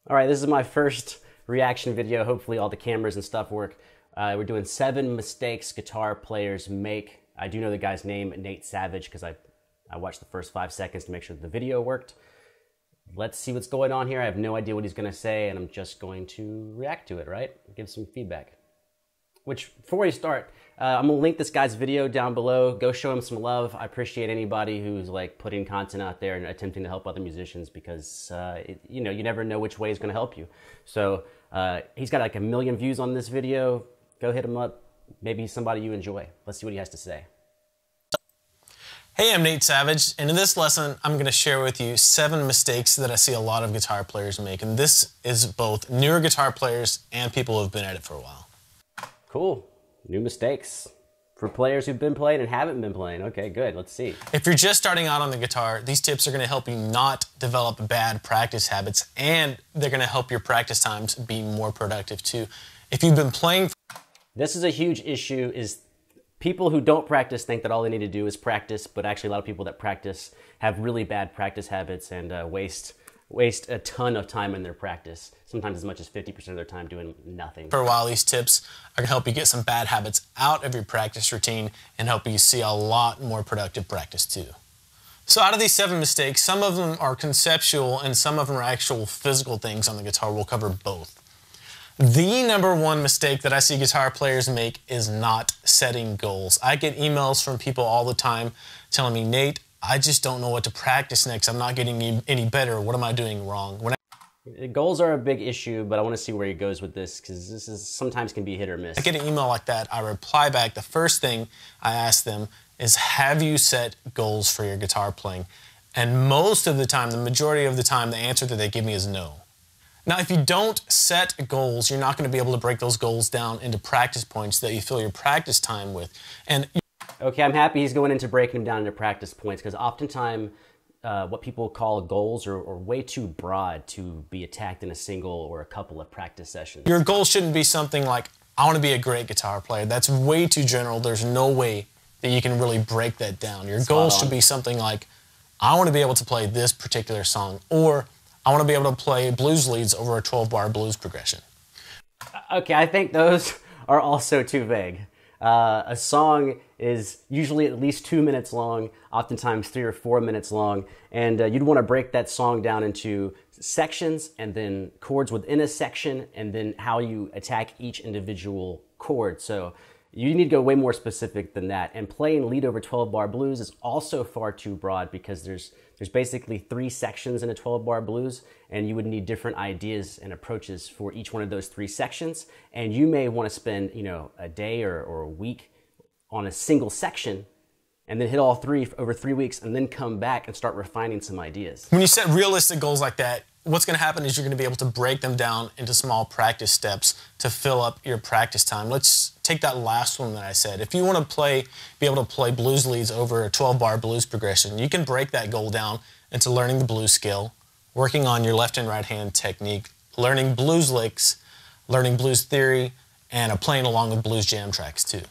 All right, this is my first reaction video. Hopefully all the cameras and stuff work. We're doing 7 mistakes guitar players make. I do know the guy's name, Nate Savage, because I watched the first 5 seconds to make sure the video worked. Let's see what's going on here. I have no idea what he's going to say, and I'm just going to react to it, right? Give some feedback. Which, before we start, I'm going to link this guy's video down below. Go show him some love. I appreciate anybody who's like putting content out there and attempting to help other musicians because, you never know which way is going to help you. So he's got like 1 million views on this video. Go hit him up. Maybe he's somebody you enjoy. Let's see what he has to say. Hey, I'm Nate Savage, and in this lesson, I'm going to share with you 7 mistakes that I see a lot of guitar players make. And this is both newer guitar players and people who have been at it for a while. Cool. New mistakes for players who've been playing and haven't been playing. Okay, good. Let's see. If you're just starting out on the guitar, these tips are going to help you not develop bad practice habits, and they're going to help your practice times be more productive too. If you've been playing... This is a huge issue, is people who don't practice think that all they need to do is practice, but actually a lot of people that practice have really bad practice habits and waste a ton of time in their practice, sometimes as much as 50% of their time doing nothing. For a while, these tips are going to help you get some bad habits out of your practice routine and help you see a lot more productive practice too. So out of these 7 mistakes, some of them are conceptual and some of them are actual physical things on the guitar. We'll cover both. The number 1 mistake that I see guitar players make is not setting goals. I get emails from people all the time telling me, Nate, I just don't know what to practice next. I'm not getting any better. What am I doing wrong? Goals are a big issue, but I want to see where he goes with this because this is sometimes can be hit or miss. I get an email like that, I reply back. The first thing I ask them is, have you set goals for your guitar playing? And most of the time, the majority of the time, the answer that they give me is no. Now, if you don't set goals, you're not going to be able to break those goals down into practice points that you fill your practice time with. Okay, I'm happy he's going into breaking them down into practice points because oftentimes what people call goals are way too broad to be attacked in a single or a couple of practice sessions. Your goal shouldn't be something like, I want to be a great guitar player. That's way too general. There's no way that you can really break that down. Your goal should be something like, I want to be able to play this particular song, or I want to be able to play blues leads over a 12-bar blues progression. Okay, I think those are also too vague. A song is usually at least 2 minutes long, oftentimes 3 or 4 minutes long, and you'd want to break that song down into sections and then chords within a section and then how you attack each individual chord. So you need to go way more specific than that. And playing lead over 12-bar blues is also far too broad because there's basically 3 sections in a 12-bar blues, and you would need different ideas and approaches for each one of those 3 sections. And you may want to spend, a day or a week on a single section and then hit all 3 over 3 weeks and then come back and start refining some ideas. When you set realistic goals like that, what's going to happen is you're going to be able to break them down into small practice steps to fill up your practice time. Let's take that last one that I said. If you want to be able to play blues leads over a 12-bar blues progression, you can break that goal down into learning the blues scale, working on your left and right hand technique, learning blues licks, learning blues theory, and playing along with blues jam tracks too.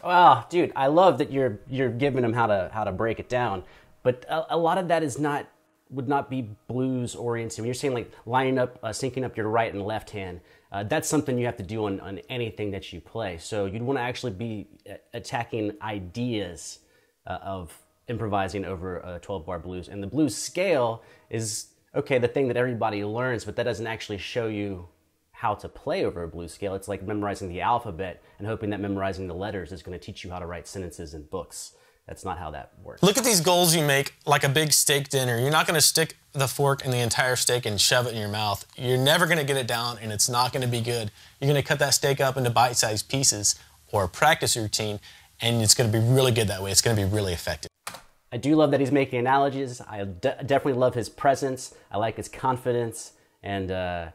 Wow, dude, I love that you're giving them how to break it down, but a lot of that would not be blues oriented. When you're saying like lining up, syncing up your right and left hand, that's something you have to do on anything that you play. So you'd want to actually be attacking ideas of improvising over a 12-bar blues. And the blues scale is, okay, the thing that everybody learns, but that doesn't actually show you how to play over a blues scale. It's like memorizing the alphabet and hoping that memorizing the letters is going to teach you how to write sentences in books. That's not how that works. Look at these goals you make like a big steak dinner. You're not going to stick the fork in the entire steak and shove it in your mouth. You're never going to get it down, and it's not going to be good. You're going to cut that steak up into bite-sized pieces or a practice routine, and it's going to be really good that way. It's going to be really effective. I do love that he's making analogies. I definitely love his presence. I like his confidence, and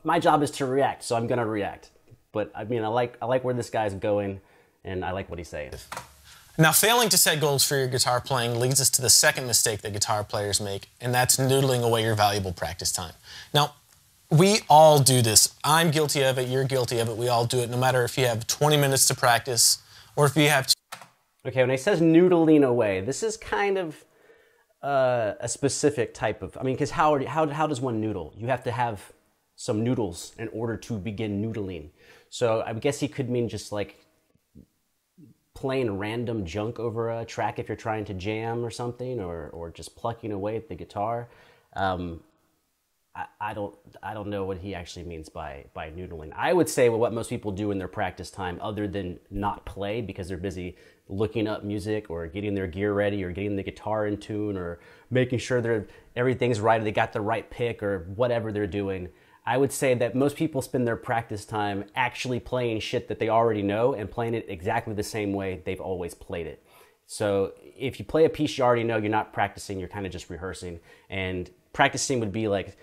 my job is to react, so I'm going to react. But I mean, I like where this guy's going, and I like what he's saying. Now, failing to set goals for your guitar playing leads us to the second mistake that guitar players make, and that's noodling away your valuable practice time. Now, we all do this. I'm guilty of it, you're guilty of it, we all do it, no matter if you have 20 minutes to practice or if you have... Okay, when he says noodling away, this is kind of a specific type of, I mean, because how does one noodle? You have to have some noodles in order to begin noodling. So I guess he could mean just like playing random junk over a track if you're trying to jam or something, or just plucking away at the guitar. I don't know what he actually means by noodling. I would say what most people do in their practice time, other than not play because they're busy looking up music or getting their gear ready or getting the guitar in tune or making sure everything's right, or they got the right pick or whatever they're doing. I would say that most people spend their practice time actually playing shit that they already know and playing it exactly the same way they've always played it. So if you play a piece you already know, you're not practicing, you're kind of just rehearsing. And practicing would be like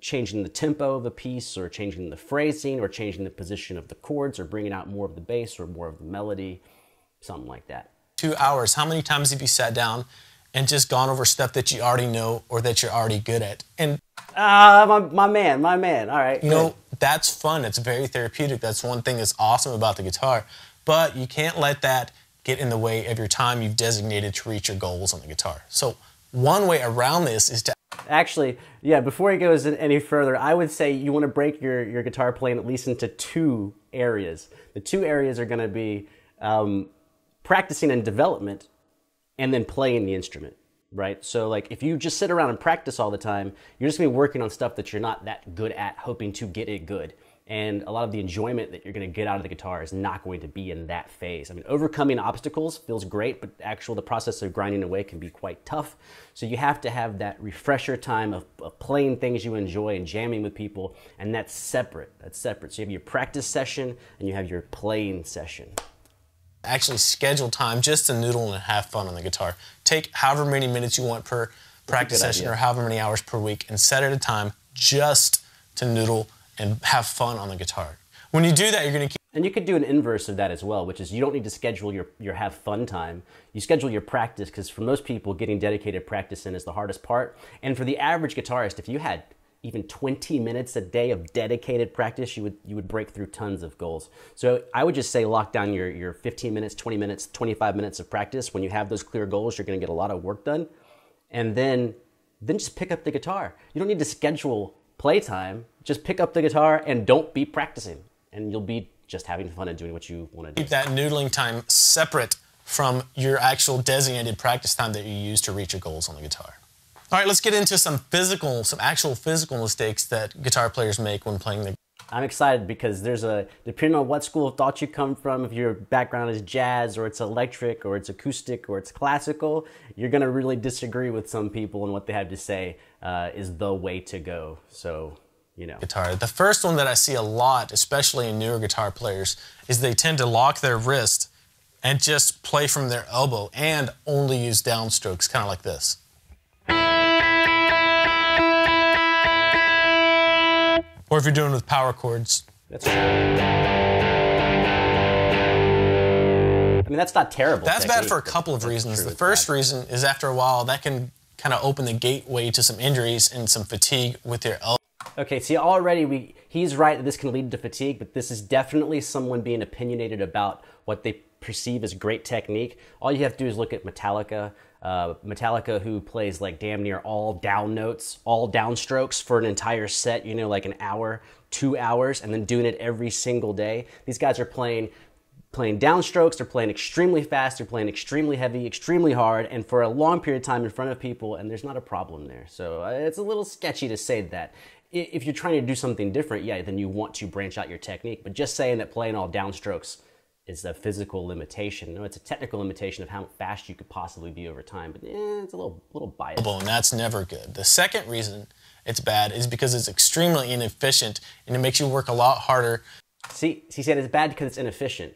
changing the tempo of a piece, or changing the phrasing, or changing the position of the chords, or bringing out more of the bass or more of the melody, something like that. 2 hours, how many times have you sat down and just gone over stuff that you already know or that you're already good at? And my man, all right. You know, that's fun. It's very therapeutic. That's one thing that's awesome about the guitar. But you can't let that get in the way of your time you've designated to reach your goals on the guitar. So one way around this is to... Actually, yeah, before he goes any further, I would say you want to break your guitar playing at least into 2 areas. The 2 areas are going to be practicing and development, and then playing the instrument, right? So like if you just sit around and practice all the time, you're just gonna be working on stuff that you're not that good at, hoping to get it good. And a lot of the enjoyment that you're gonna get out of the guitar is not going to be in that phase. I mean, overcoming obstacles feels great, but the process of grinding away can be quite tough. So you have to have that refresher time of playing things you enjoy and jamming with people, and that's separate. So you have your practice session and you have your playing session. Actually schedule time just to noodle and have fun on the guitar. Take however many minutes you want per practice session, or however many hours per week, and set at a time just to noodle and have fun on the guitar. When you do that, you're going to keep... And you could do an inverse of that as well, which is you don't need to schedule your have fun time. You schedule your practice, because for most people, getting dedicated practice in is the hardest part. And for the average guitarist, if you had even 20 minutes a day of dedicated practice, you would break through tons of goals. So I would just say lock down your 15 minutes, 20 minutes, 25 minutes of practice. When you have those clear goals, you're going to get a lot of work done. And then just pick up the guitar. You don't need to schedule playtime. Just pick up the guitar and don't be practicing. And you'll be just having fun and doing what you want to do. Keep that noodling time separate from your actual designated practice time that you use to reach your goals on the guitar. All right, let's get into some actual physical mistakes that guitar players make when playing the... I'm excited because depending on what school of thought you come from, if your background is jazz, or it's electric, or it's acoustic, or it's classical, you're going to really disagree with some people, and what they have to say is the way to go. So, you know. Guitar. The first one that I see a lot, especially in newer guitar players, is they tend to lock their wrist and just play from their elbow and only use downstrokes, kind of like this. Or if you're doing it with power chords. That's true. I mean, that's not terrible. That's bad for a couple of reasons. The first reason is, after a while, that can kind of open the gateway to some injuries and some fatigue with your elbow. Okay, see, already he's right that this can lead to fatigue, but this is definitely someone being opinionated about what they perceive as great technique. All you have to do is look at Metallica. Metallica, who plays like damn near all down notes, all downstrokes for an entire set, you know, like an hour, 2 hours, and then doing it every single day. These guys are playing downstrokes, they're playing extremely fast, they're playing extremely heavy, extremely hard, and for a long period of time in front of people, and there's not a problem there. So it's a little sketchy to say that. If you're trying to do something different, yeah, then you want to branch out your technique, but just saying that playing all downstrokes is a physical limitation. No, it's a technical limitation of how fast you could possibly be over time, but it's a little biased. And that's never good. The second reason it's bad is because it's extremely inefficient, and it makes you work a lot harder. See, he said it's bad because it's inefficient.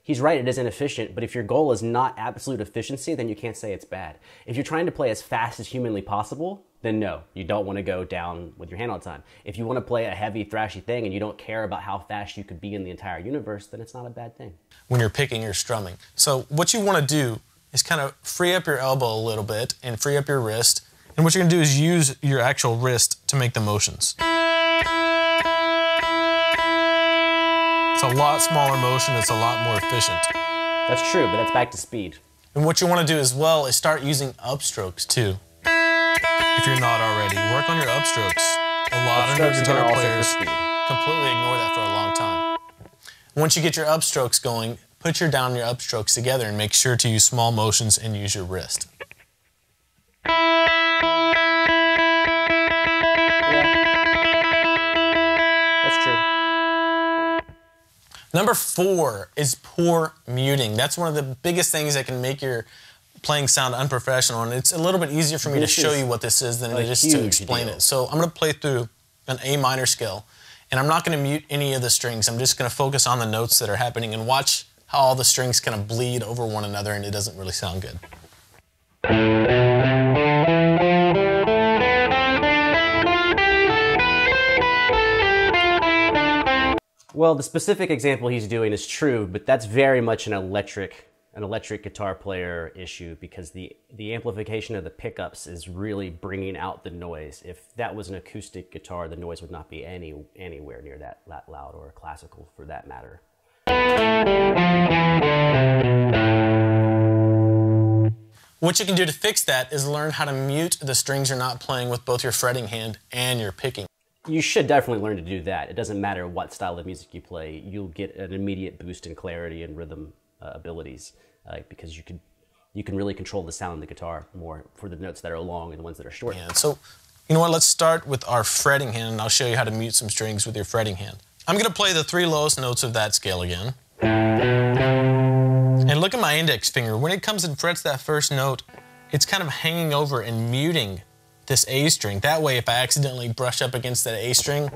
He's right, it is inefficient, but if your goal is not absolute efficiency, then you can't say it's bad. If you're trying to play as fast as humanly possible, then no, you don't want to go down with your hand all the time. If you want to play a heavy, thrashy thing and you don't care about how fast you could be in the entire universe, then it's not a bad thing. When you're picking or strumming. So what you want to do is kind of free up your elbow a little bit and free up your wrist. And what you're going to do is use your actual wrist to make the motions. It's a lot smaller motion, it's a lot more efficient. That's true, but that's back to speed. And what you want to do as well is start using upstrokes too. if you're not already. Work on your upstrokes. A lot of guitar players completely ignore that for a long time. Once you get your upstrokes going, put your down and your upstrokes together and make sure to use small motions and use your wrist. Number 4 is poor muting. That's one of the biggest things that can make your playing sound unprofessional, and it's a little bit easier for me to show you what this is than it is to explain it. So I'm going to play through an A minor scale, and I'm not going to mute any of the strings. I'm just going to focus on the notes that are happening and watch how all the strings kind of bleed over one another, and it doesn't really sound good. Well, the specific example he's doing is true, but that's very much an electric guitar player issue, because the amplification of the pickups is really bringing out the noise. If that was an acoustic guitar, the noise would not be anywhere near that loud, or classical for that matter. What you can do to fix that is learn how to mute the strings you're not playing with both your fretting hand and your picking. You should definitely learn to do that. It doesn't matter what style of music you play. You'll get an immediate boost in clarity and rhythm abilities, because you can really control the sound of the guitar more for the notes that are long and the ones that are short. Yeah, so, you know what, let's start with our fretting hand, and I'll show you how to mute some strings with your fretting hand. I'm going to play the 3 lowest notes of that scale again. And look at my index finger. When it comes and frets that first note, it's kind of hanging over and muting this A string. That way, if I accidentally brush up against that A string.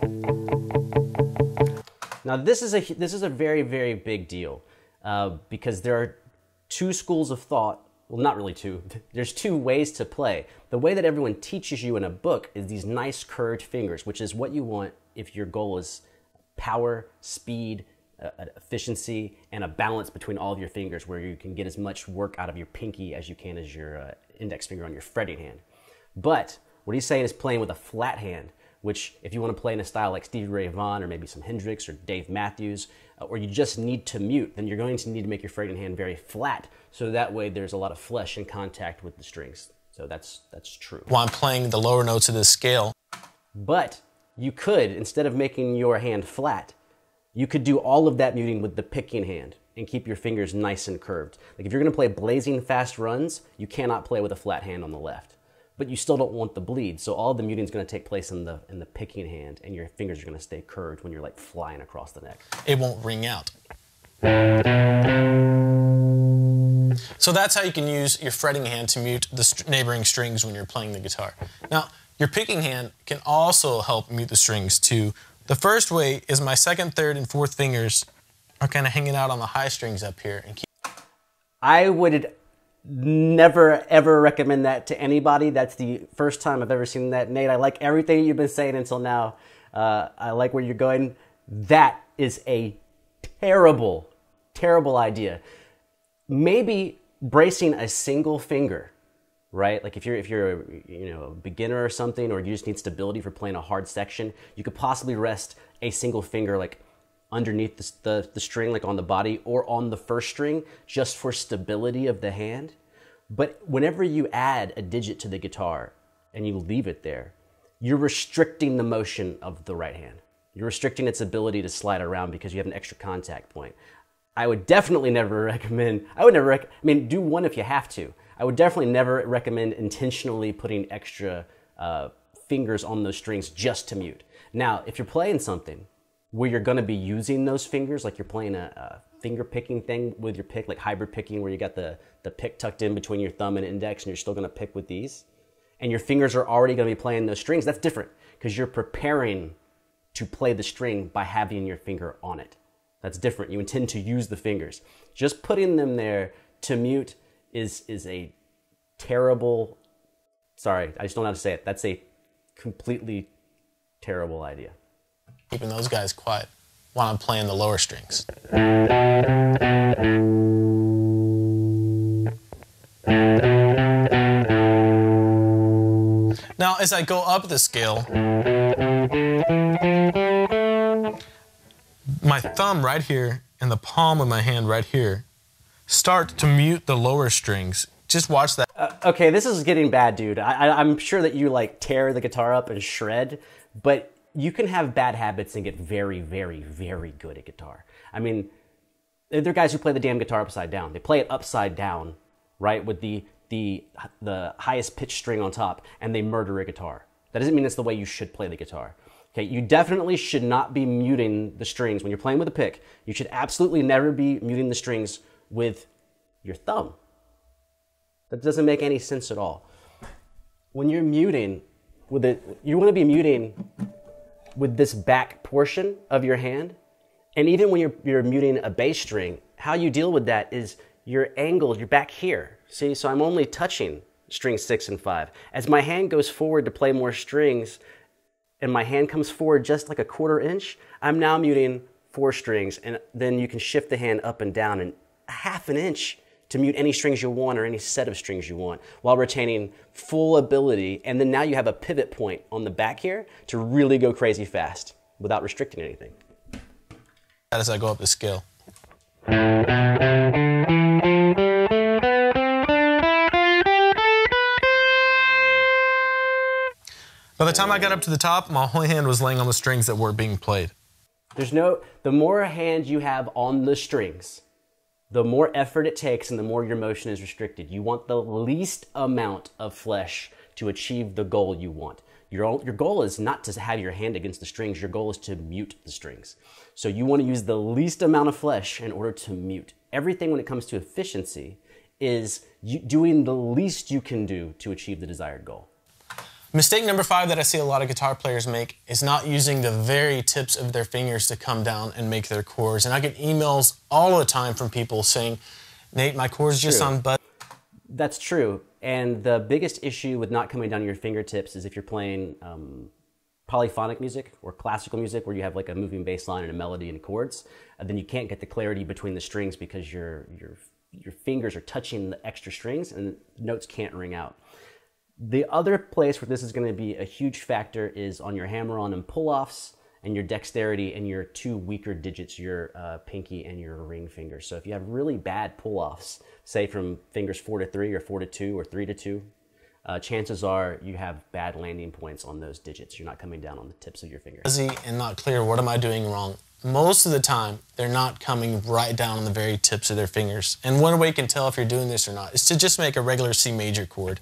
Now this is a very, very big deal, because there are 2 schools of thought. Well, not really 2. There's 2 ways to play. The way that everyone teaches you in a book is these nice curved fingers, which is what you want if your goal is power, speed, efficiency, and a balance between all of your fingers, where you can get as much work out of your pinky as you can as your index finger on your fretting hand. But what he's saying is playing with a flat hand, which if you want to play in a style like Stevie Ray Vaughan, or maybe some Hendrix or Dave Matthews, or you just need to mute, then you're going to need to make your fretting hand very flat, so that way there's a lot of flesh in contact with the strings. So that's true. While I'm playing the lower notes of this scale. But you could, instead of making your hand flat, you could do all of that muting with the picking hand and keep your fingers nice and curved. Like if you're going to play blazing fast runs, you cannot play with a flat hand on the left. But you still don't want the bleed, so all the muting is going to take place in the picking hand, and your fingers are going to stay curved when you're like flying across the neck. It won't ring out. So that's how you can use your fretting hand to mute the neighboring strings when you're playing the guitar. Now, your picking hand can also help mute the strings too. The first way is my 2nd, 3rd, and 4th fingers are kind of hanging out on the high strings up here. And I would never, ever recommend that to anybody. That's the first time I've ever seen that. Nate, I like everything you've been saying until now. I like where you're going. That is a terrible, terrible idea. Maybe bracing a single finger, right? Like if you're a beginner or something, or you just need stability for playing a hard section, you could possibly rest a single finger like underneath the string, like on the body or on the first string, just for stability of the hand. But whenever you add a digit to the guitar and you leave it there, you're restricting the motion of the right hand. You're restricting its ability to slide around because you have an extra contact point. I would definitely never recommend, do one if you have to. I would definitely never recommend intentionally putting extra fingers on those strings just to mute. Now, if you're playing something where you're going to be using those fingers, like you're playing a finger picking thing with your pick, like hybrid picking where you got the pick tucked in between your thumb and index and you're still going to pick with these, and your fingers are already going to be playing those strings, that's different because you're preparing to play the string by having your finger on it. That's different. You intend to use the fingers. Just putting them there to mute is a terrible, sorry, I just don't know how to say it. That's a completely terrible idea. Keeping those guys quiet while I'm playing the lower strings. Now, as I go up the scale, my thumb right here and the palm of my hand right here start to mute the lower strings. Just watch that. Okay, this is getting bad, dude. I'm sure that you like tear the guitar up and shred, but you can have bad habits and get very, very, very good at guitar. I mean, there are guys who play the damn guitar upside down. They play it upside down, right, with the highest pitch string on top, and they murder a guitar. That doesn't mean it's the way you should play the guitar. Okay, you definitely should not be muting the strings when you're playing with a pick. You should absolutely never be muting the strings with your thumb. That doesn't make any sense at all. When you're muting with it, you want to be muting with this back portion of your hand. And even when you're muting a bass string, how you deal with that is you're angled, you're back here. See, so I'm only touching strings 6 and 5. As my hand goes forward to play more strings, and my hand comes forward just like a 1/4 inch, I'm now muting 4 strings, and then you can shift the hand up and down in 1/2 inch to mute any strings you want or any set of strings you want while retaining full ability. And then now you have a pivot point on the back here to really go crazy fast without restricting anything. As I go up the scale. By the time I got up to the top, my whole hand was laying on the strings that were being played. The more hands you have on the strings, the more effort it takes and the more your motion is restricted. You want the least amount of flesh to achieve the goal you want. Your goal is not to have your hand against the strings. Your goal is to mute the strings. So you want to use the least amount of flesh in order to mute. Everything when it comes to efficiency is doing the least you can do to achieve the desired goal. Mistake number 5 that I see a lot of guitar players make is not using the very tips of their fingers to come down and make their chords. And I get emails all the time from people saying, Nate, my chords just sound bad. That's true. And the biggest issue with not coming down to your fingertips is if you're playing polyphonic music or classical music where you have like a moving bass line and a melody and chords, then you can't get the clarity between the strings because your fingers are touching the extra strings and notes can't ring out. The other place where this is going to be a huge factor is on your hammer-on and pull-offs and your dexterity and your 2 weaker digits, your pinky and your ring finger. So if you have really bad pull-offs, say from fingers 4 to 3 or 4 to 2 or 3 to 2, chances are you have bad landing points on those digits. You're not coming down on the tips of your fingers. Fuzzy and not clear, what am I doing wrong? Most of the time, they're not coming right down on the very tips of their fingers. And one way you can tell if you're doing this or not is to just make a regular C major chord.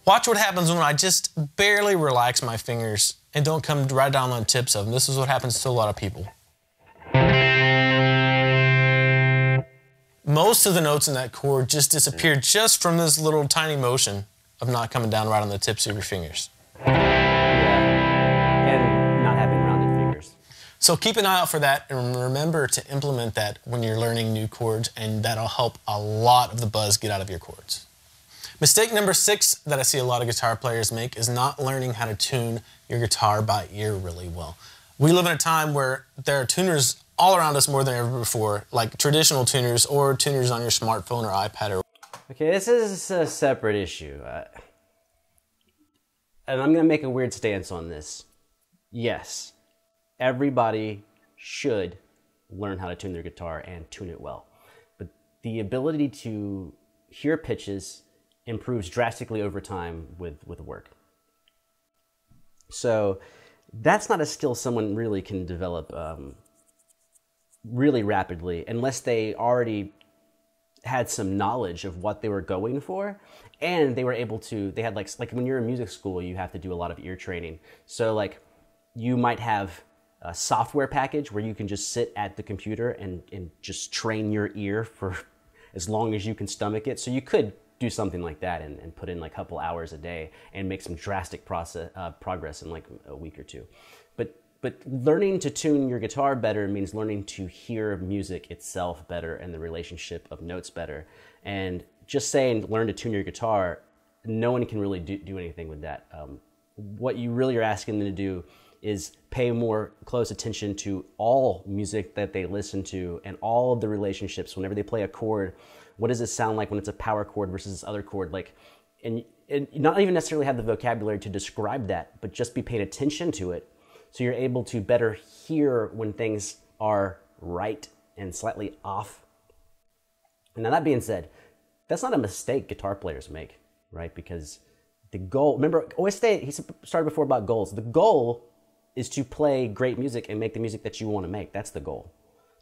Watch what happens when I just barely relax my fingers and don't come right down on the tips of them. This is what happens to a lot of people. Most of the notes in that chord just disappear just from this little tiny motion of not coming down right on the tips of your fingers. Yeah. And not having rounded fingers. So keep an eye out for that and remember to implement that when you're learning new chords, and that'll help a lot of the buzz get out of your chords. Mistake number 6 that I see a lot of guitar players make is not learning how to tune your guitar by ear really well. We live in a time where there are tuners all around us more than ever before, like traditional tuners or tuners on your smartphone or iPad. Okay, this is a separate issue. And I'm going to make a weird stance on this. Yes, everybody should learn how to tune their guitar and tune it well. But the ability to hear pitches improves drastically over time with work. So that's not a skill someone really can develop really rapidly unless they already had some knowledge of what they were going for, and they were able to, they had like when you're in music school, you have to do a lot of ear training. So like you might have a software package where you can just sit at the computer and just train your ear for as long as you can stomach it. So you could do something like that and put in like a couple hours a day and make some drastic progress in like a week or 2. But learning to tune your guitar better means learning to hear music itself better and the relationship of notes better. And just saying learn to tune your guitar, no one can really do anything with that. What you really are asking them to do is pay more close attention to all music that they listen to and all of the relationships. Whenever they play a chord, what does it sound like when it's a power chord versus this other chord? Like, and not even necessarily have the vocabulary to describe that, but just be paying attention to it. So you're able to better hear when things are right and slightly off. Now that being said, that's not a mistake guitar players make, right? Because the goal, remember, he started before about goals. The goal is to play great music and make the music that you want to make. That's the goal.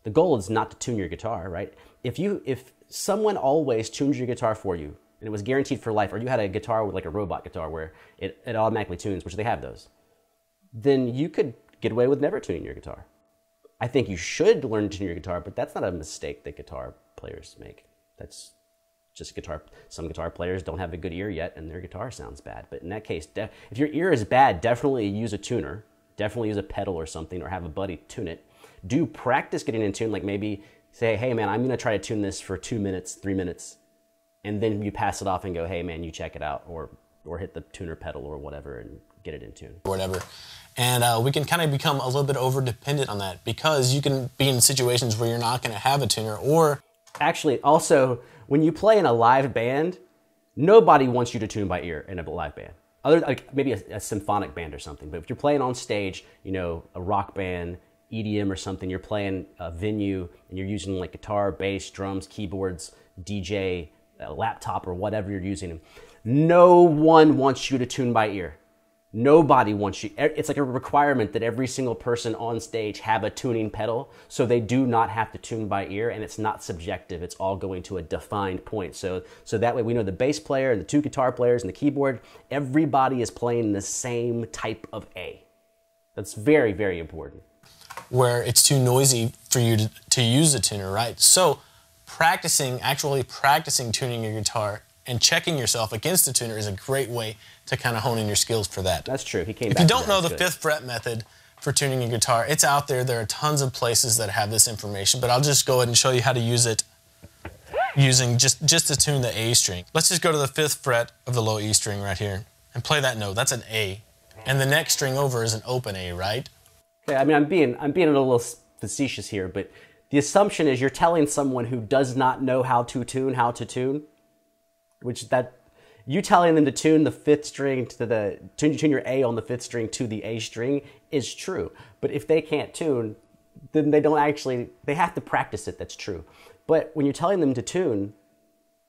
The goal is not to tune your guitar, right? If someone always tunes your guitar for you, and it was guaranteed for life, or you had a guitar with like a robot guitar where it automatically tunes, which they have those, then you could get away with never tuning your guitar. I think you should learn to tune your guitar, but that's not a mistake that guitar players make. That's just guitar. Some guitar players don't have a good ear yet, and their guitar sounds bad. But in that case, if your ear is bad, definitely use a tuner. Definitely use a pedal or something, or have a buddy tune it. Do practice getting in tune, like maybe say, hey man, I'm gonna try to tune this for 2 minutes, 3 minutes, and then you pass it off and go, hey man, you check it out, or hit the tuner pedal or whatever and get it in tune. Or whatever. And we can kind of become a little bit over dependent on that, because you can be in situations where you're not gonna have a tuner, or... Actually, also, when you play in a live band, nobody wants you to tune by ear in a live band. Other, like maybe a symphonic band or something. But if you're playing on stage, you know, a rock band, EDM or something, you're playing a venue and you're using like guitar, bass, drums, keyboards, DJ, a laptop or whatever you're using. No one wants you to tune by ear. Nobody wants you. It's like a requirement that every single person on stage have a tuning pedal, so they do not have to tune by ear, and it's not subjective. It's all going to a defined point. So that way we know the bass player and the two guitar players and the keyboard, everybody is playing the same type of A. That's very, very important. Where it's too noisy for you to use a tuner, right? So actually practicing tuning your guitar and checking yourself against a tuner is a great way to kind of hone in your skills for that. That's true. If you don't know the 5th fret method for tuning your guitar, it's out there. There are tons of places that have this information, but I'll just go ahead and show you how to use it using just to tune the A string. Let's just go to the 5th fret of the low E string right here and play that note. That's an A. And the next string over is an open A, right? Okay, I mean, I'm being a little facetious here, but the assumption is you're telling someone who does not know how to tune, which that you telling them to tune the 5th string to tune your A on the 5th string to the A string is true. But if they can't tune, then they have to practice it. That's true. But when you're telling them to tune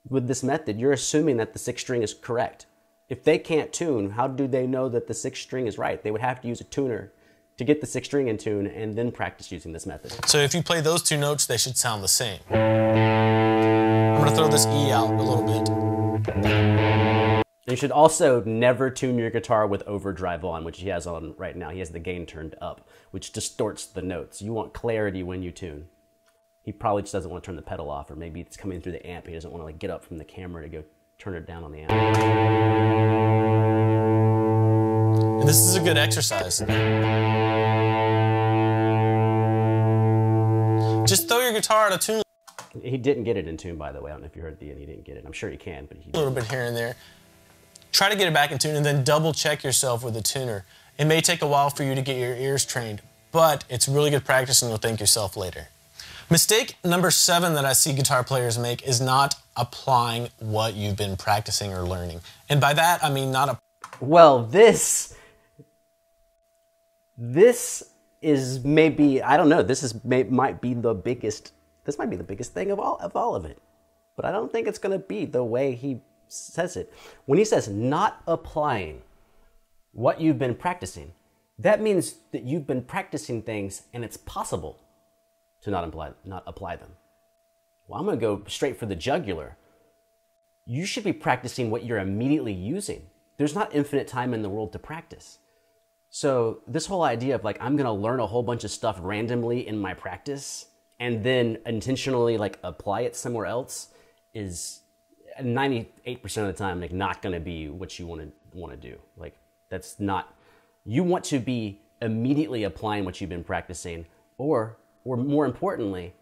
with this method, you're assuming that the 6th string is correct. If they can't tune, how do they know that the 6th string is right? They would have to use a tuner to get the 6th string in tune and then practice using this method. So if you play those two notes, they should sound the same. I'm gonna throw this E out a little bit. You should also never tune your guitar with overdrive on, which he has on right now. He has the gain turned up, which distorts the notes. You want clarity when you tune. He probably just doesn't want to turn the pedal off, or maybe it's coming through the amp. He doesn't want to like get up from the camera to go turn it down on the amp. And this is a good exercise. Just throw your guitar out of tune. He didn't get it in tune, by the way. I don't know if you heard the end. He didn't get it. I'm sure he can, but he didn't. A little bit here and there. Try to get it back in tune and then double check yourself with a tuner. It may take a while for you to get your ears trained, but it's really good practice and you'll thank yourself later. Mistake number 7 that I see guitar players make is not applying what you've been practicing or learning. And by that, I mean not a... Well, this is maybe, I don't know, might be the biggest thing of all of it. But I don't think it's going to be the way he says it. When he says not applying what you've been practicing, that means that you've been practicing things and it's possible to not apply them. Well, I'm going to go straight for the jugular. You should be practicing what you're immediately using. There's not infinite time in the world to practice. So this whole idea of like, I'm going to learn a whole bunch of stuff randomly in my practice and then intentionally like apply it somewhere else is 98% of the time like not going to be what you want to do. Like that's not, you want to be immediately applying what you've been practicing, or more importantly,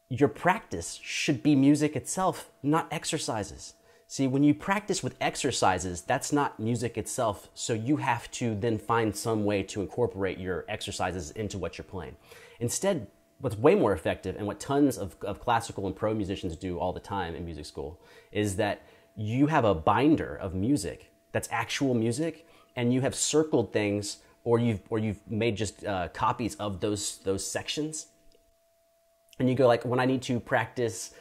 your practice should be music itself, not exercises. See, when you practice with exercises, that's not music itself, so you have to then find some way to incorporate your exercises into what you're playing. Instead, what's way more effective, and what tons of classical and pro musicians do all the time in music school, is that you have a binder of music that's actual music, and you have circled things, or you've made just copies of those sections. And you go like, when I need to practice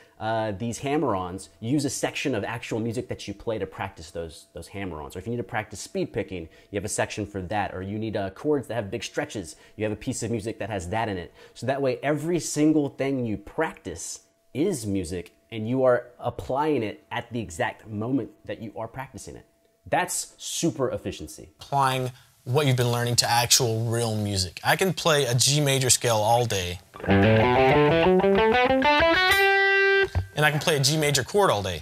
these hammer-ons, use a section of actual music that you play to practice those hammer-ons. Or if you need to practice speed picking, you have a section for that. Or you need chords that have big stretches, you have a piece of music that has that in it. So that way, every single thing you practice is music, and you are applying it at the exact moment that you are practicing it. That's super efficiency. Applying what you've been learning to actual real music. I can play a G major scale all day. And I can play a G major chord all day.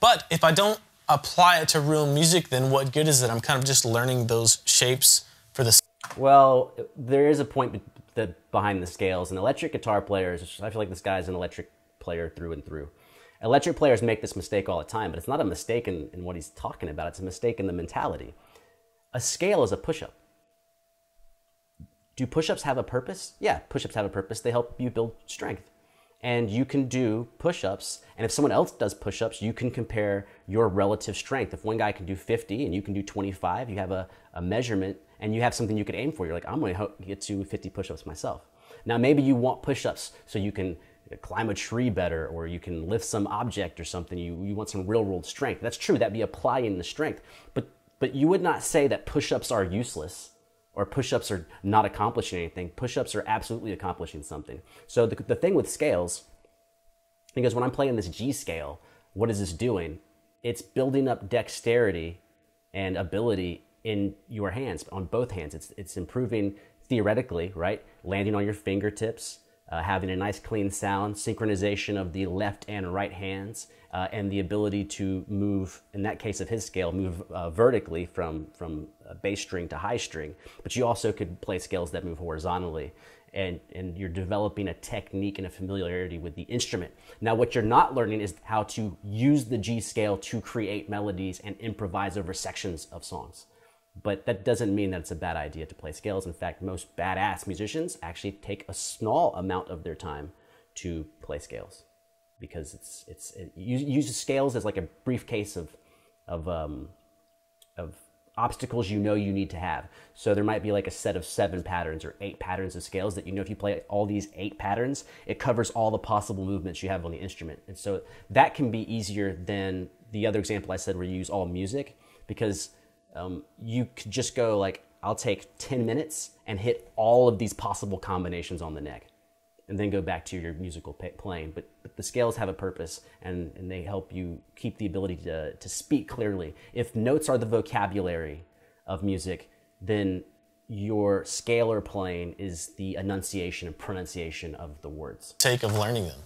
But if I don't apply it to real music, then what good is it? I'm kind of just learning those shapes for the... Well, there is a point behind the scales, and electric guitar players, I feel like this guy's an electric player through and through. Electric players make this mistake all the time, but it's not a mistake in what he's talking about. It's a mistake in the mentality. A scale is a push-up. Do push-ups have a purpose? Yeah, push-ups have a purpose. They help you build strength. And you can do push-ups, and if someone else does push-ups, you can compare your relative strength. If one guy can do 50 and you can do 25, you have a measurement, and you have something you could aim for. You're like, I'm going to get to 50 push-ups myself. Now, maybe you want push-ups so you can climb a tree better, or you can lift some object or something. You want some real-world strength. That's true. That'd be applying the strength. But you would not say that push-ups are useless, or push-ups are not accomplishing anything. Push-ups are absolutely accomplishing something. So the thing with scales, because when I'm playing this G scale, what is this doing? It's building up dexterity and ability in your hands, on both hands. It's improving theoretically, right? Landing on your fingertips, having a nice clean sound, synchronization of the left and right hands, and the ability to move, in that case of his scale, move vertically from bass string to high string. But you also could play scales that move horizontally, and you're developing a technique and a familiarity with the instrument. Now, what you're not learning is how to use the G scale to create melodies and improvise over sections of songs. But that doesn't mean that it's a bad idea to play scales. In fact, most badass musicians actually take a small amount of their time to play scales, because it uses scales as like a briefcase of obstacles you need to have. So there might be like a set of 7 patterns or 8 patterns of scales that if you play all these 8 patterns, it covers all the possible movements you have on the instrument. And so that can be easier than the other example I said where you use all music, because you could just go like, I'll take 10 minutes and hit all of these possible combinations on the neck, and then go back to your musical playing. But the scales have a purpose, and they help you keep the ability to speak clearly. If notes are the vocabulary of music, then your scalar playing is the enunciation and pronunciation of the words. Sake of learning them.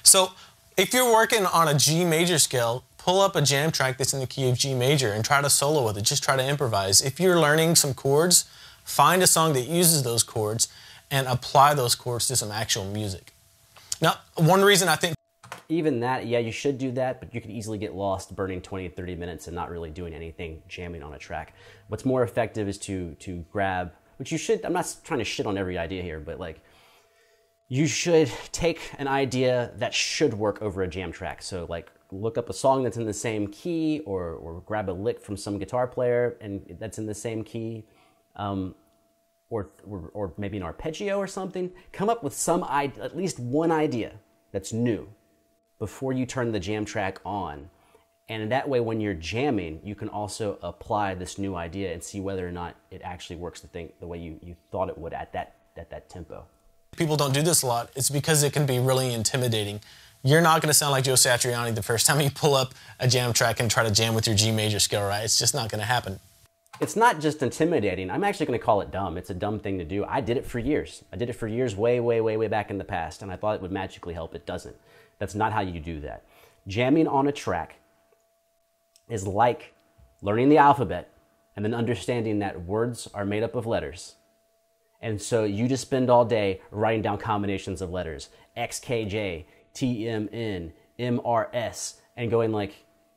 So if you're working on a G major scale, pull up a jam track that's in the key of G major and try to solo with it. Just try to improvise. If you're learning some chords, find a song that uses those chords and apply those chords to some actual music. Now, one reason I think... Even that, yeah, you should do that, but you could easily get lost burning 20, 30 minutes and not really doing anything, jamming on a track. What's more effective is to grab, which you should, I'm not trying to shit on every idea here, but like, you should take an idea that should work over a jam track. So like, look up a song that's in the same key, or grab a lick from some guitar player and that's in the same key, or maybe an arpeggio or something. Come up with at least one idea that's new before you turn the jam track on. And that way, when you're jamming, you can also apply this new idea and see whether or not it actually works the way you thought it would at that tempo. People don't do this a lot. It's because it can be really intimidating. You're not going to sound like Joe Satriani the first time you pull up a jam track and try to jam with your G major scale, right? It's just not going to happen. It's not just intimidating. I'm actually going to call it dumb. It's a dumb thing to do. I did it for years. I did it for years way back in the past, and I thought it would magically help. It doesn't. That's not how you do that. Jamming on a track is like learning the alphabet and then understanding that words are made up of letters. And so you just spend all day writing down combinations of letters, XKJ, TMN, MRS, and going like,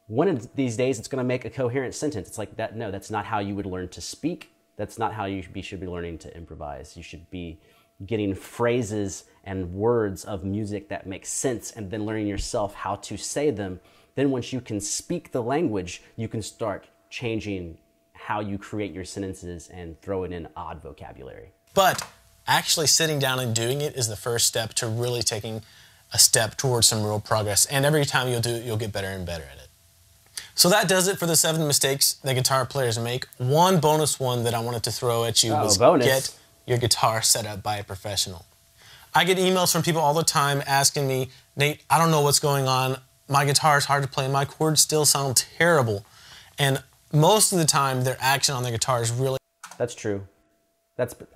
one of these days it's going to make a coherent sentence. It's like that. No, that's not how you would learn to speak. That's not how you should be learning to improvise. You should be getting phrases and words of music that make sense, and then learning yourself how to say them. Then once you can speak the language, you can start changing how you create your sentences and throwing in odd vocabulary. But actually sitting down and doing it is the first step to really taking a step towards some real progress. And every time you'll do it, you'll get better and better at it. So that does it for the 7 mistakes that guitar players make. One bonus one that I wanted to throw at you was get your guitar set up by a professional. I get emails from people all the time asking me, Nate, I don't know what's going on. My guitar is hard to play. My chords still sound terrible. And most of the time, their action on the guitar is really... That's true.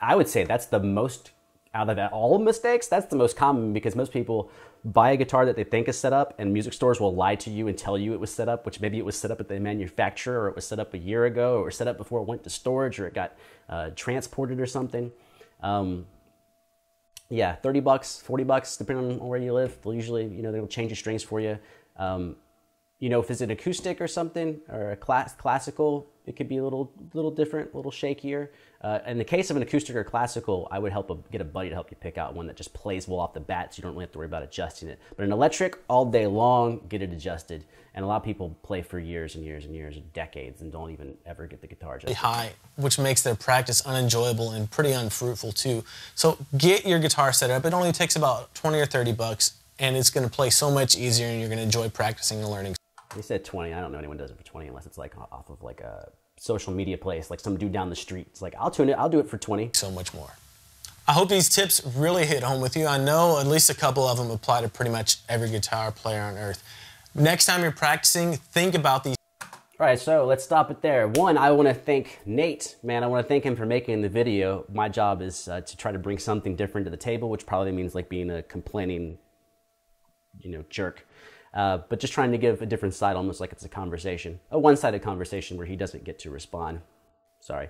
I would say that's the most, out of all mistakes, that's the most common, because most people buy a guitar that they think is set up, and music stores will lie to you and tell you it was set up, which maybe it was set up at the manufacturer, or it was set up a year ago, or it was set up before it went to storage, or it got transported or something. Yeah, $30, $40, depending on where you live. They'll usually, they'll change the strings for you. If it's an acoustic or something, or a classical, it could be a little different, a little shakier. In the case of an acoustic or classical, I would get a buddy to help you pick out one that just plays well off the bat, so you don't really have to worry about adjusting it. But an electric, all day long, get it adjusted. And a lot of people play for years and years and years, decades, and don't even ever get the guitar adjusted. High, which makes their practice unenjoyable and pretty unfruitful too. So get your guitar set up. It only takes about 20 or 30 bucks, and it's going to play so much easier, and you're going to enjoy practicing and learning. You said 20. I don't know anyone does it for 20 unless it's like off of like a social media place, like some dude down the street. It's like, I'll tune it. I'll do it for 20. So much more. I hope these tips really hit home with you. I know at least a couple of them apply to pretty much every guitar player on earth. Next time you're practicing, think about these. All right, so let's stop it there. One, I want to thank Nate. Man, I want to thank him for making the video. My job is to try to bring something different to the table, which probably means like being a complaining, jerk. But just trying to give a different side, almost like it's a conversation, a one-sided conversation where he doesn't get to respond. Sorry.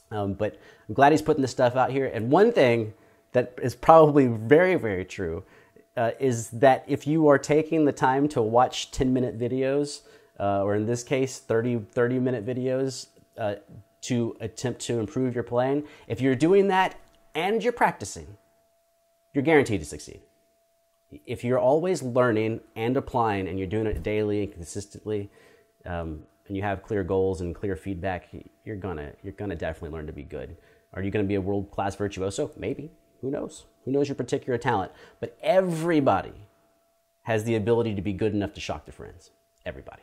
But I'm glad he's putting this stuff out here. And one thing that is probably very, very true is that if you are taking the time to watch 10-minute videos, or in this case, 30-minute videos to attempt to improve your playing, if you're doing that and you're practicing, you're guaranteed to succeed. If you're always learning and applying, and you're doing it daily and consistently, and you have clear goals and clear feedback, you're gonna definitely learn to be good. Are you gonna be a world-class virtuoso? Maybe. Who knows? Who knows your particular talent? But everybody has the ability to be good enough to shock their friends. Everybody.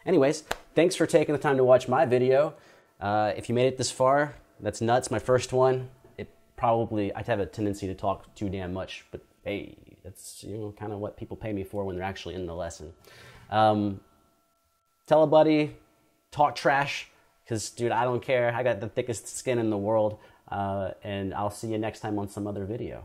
Anyways, thanks for taking the time to watch my video. If you made it this far, that's nuts. My first one. I'd have a tendency to talk too damn much, but hey, that's kind of what people pay me for when they're actually in the lesson. Tell a buddy, talk trash, because dude, I don't care. I got the thickest skin in the world, and I'll see you next time on some other video.